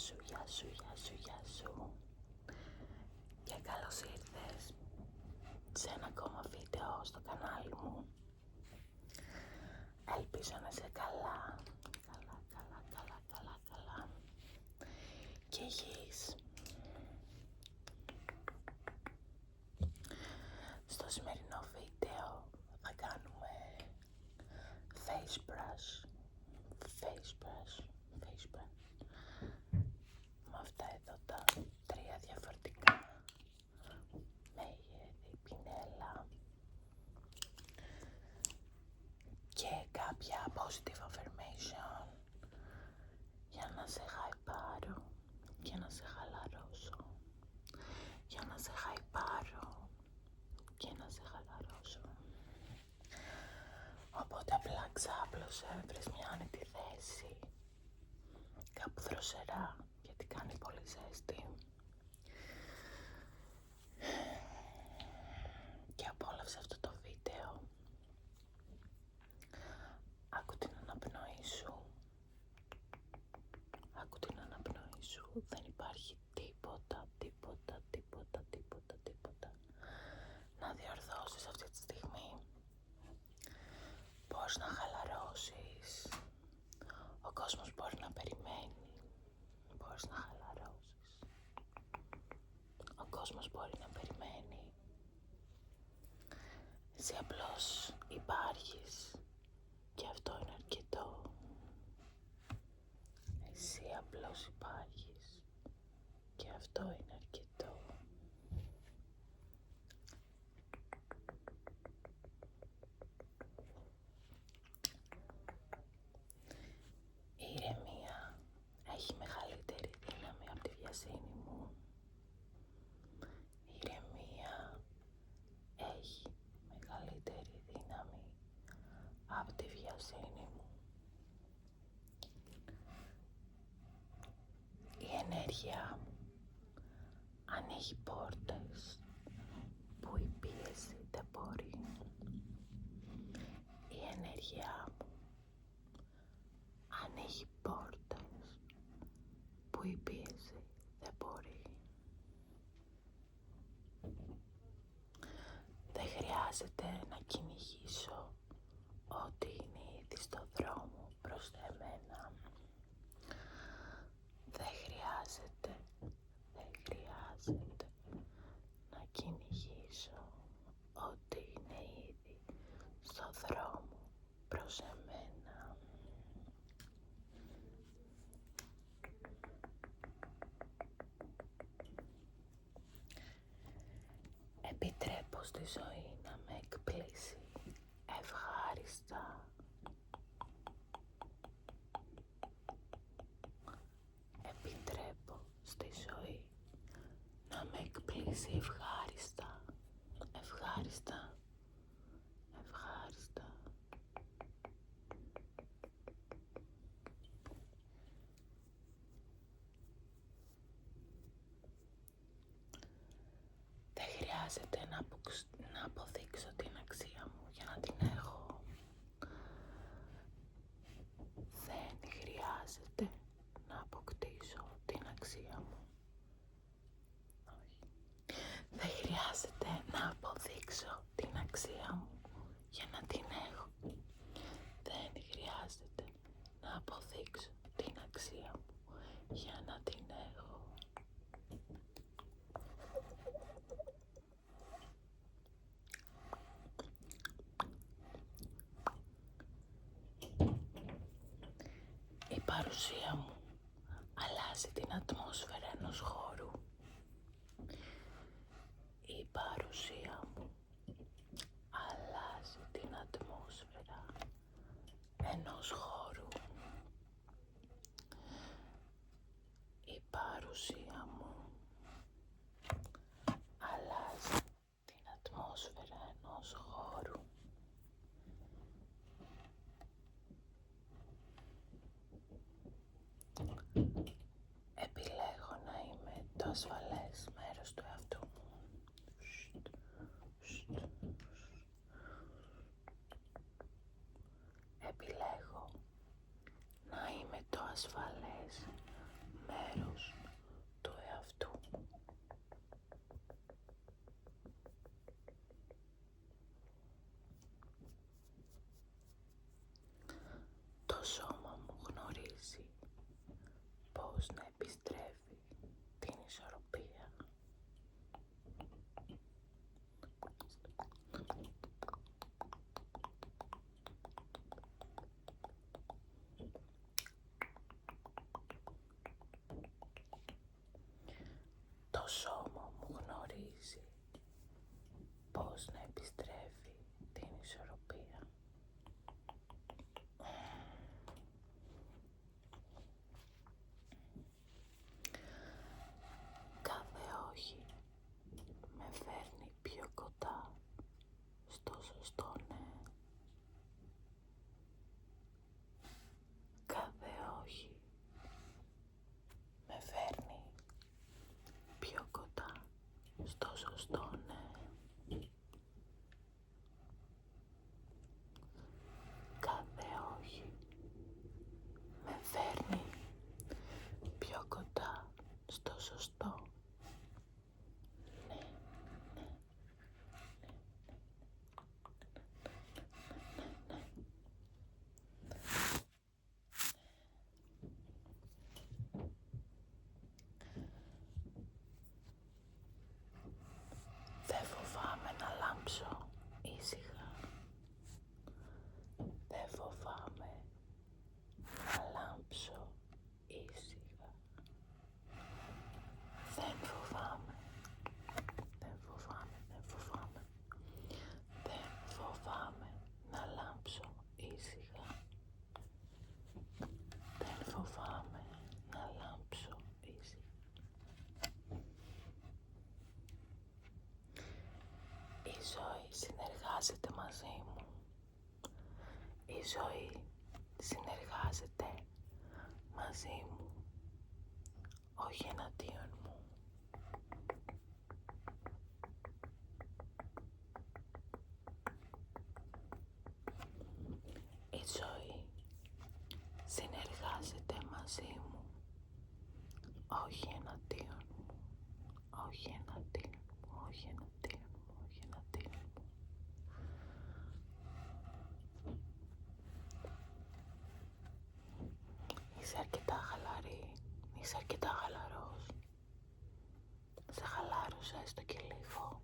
Γεια σου και καλώς ήρθες σε ένα ακόμα βίντεο στο κανάλι μου. Ελπίζω να είσαι καλά και υγιής. Στο σημερινό βίντεο θα κάνουμε face brush με αυτά εδώ τα τρία διαφορετικά μέγεθη πινέλα και κάποια positive affirmation για να σε χαϊπάρω και να σε χαλαρώσω, για να σε χαϊπάρω και να σε χαλαρώσω. Οπότε απλά ξάπλωσε, βρες μια άνετη θέση, κάπου δροσερά, γιατί κάνει πολύ ζέστη, και απόλαυσε αυτό το βίντεο. Άκου την αναπνοή σου, δεν υπάρχει τίποτα να διορθώσεις αυτή τη στιγμή. Πώς να χαλαρώσεις, ο κόσμος μπορεί να περιμένει. Πώς να χαλαρώσεις, ο κόσμος μπορεί να περιμένει. Εσύ απλώς υπάρχεις και αυτό είναι αρκετό. Εσύ απλώς υπάρχεις και αυτό είναι αρκετό. Η ηρεμία έχει μεγαλύτερη δύναμη από τη βιασύνη μου. Η ηρεμία έχει μεγαλύτερη δύναμη από τη βιασύνη μου. Η ενέργειά μου ανοίγει πόρτες που η πίεση δεν μπορεί. Η ενέργειά μου ανοίγει πόρτες που η πίεση δεν μπορεί. Δεν χρειάζεται να κυνηγήσω ό,τι είναι ήδη στο δρόμο προς εμένα. Δεν χρειάζεται να κυνηγήσω ό,τι είναι ήδη στο δρόμο προς εμένα. Επιτρέπω στη ζωή να με εκπλήσει ευχάριστα. Επιτρέπω στη ζωή να με εκπλήσει ευχάριστα. Δεν χρειάζεται να αποδείξω την αξία μου για να την έχω. Δεν χρειάζεται να αποκτήσω την αξία μου. Όχι. Δεν χρειάζεται να αποδείξω την αξία μου για να την έχω. Δεν χρειάζεται να αποδείξω την αξία μου για να την έχω. Η παρουσία μου αλλάζει την ατμόσφαιρα ενός χώρου. Η παρουσία μου αλλάζει την ατμόσφαιρα ενός χώρου. Η παρουσία μου αλλάζει την ατμόσφαιρα ενός χώρου. Επιλέγω να είμαι το ασφαλές μέρος του εαυτού μου. Επιλέγω να είμαι το ασφαλές μέρος μέρος του εαυτού. Το σώμα μου γνωρίζει πώς να επιστρέφει την ισορροπία. Το σώμα μου γνωρίζει πώς να επιστρέφει την ισορροπία. Κάθε όχι με φέρνει πιο κοντά στο σωστό ναι. Κάθε όχι με φέρνει πιο κοντά στο σωστό ναι. Κάθε όχι με φέρνει πιο κοντά στο σωστό ναι. Δεν φοβάμαι να λάμψω ήσυχα. Δεν φοβάμαι να λάμψω ήσυχα. Δεν φοβάμαι. Δεν φοβάμαι. Δεν φοβάμαι. Δεν φοβάμαι να λάμψω ήσυχα. Δεν φοβάμαι να λάμψω ήσυχα. Η ζωή συνεργάζεται μαζί μου. Η ζωή συνεργάζεται μαζί μου, όχι εναντίον μου. Η ζωή συνεργάζεται μαζί μου, όχι εναντίον μου, όχι εναντίον μου, όχι εναντίον μου, όχι εναντίον μου. Είσαι αρκετά χαλαρή, είσαι αρκετά χαλαρός. Σε χαλάρωσα έστω και λίγο.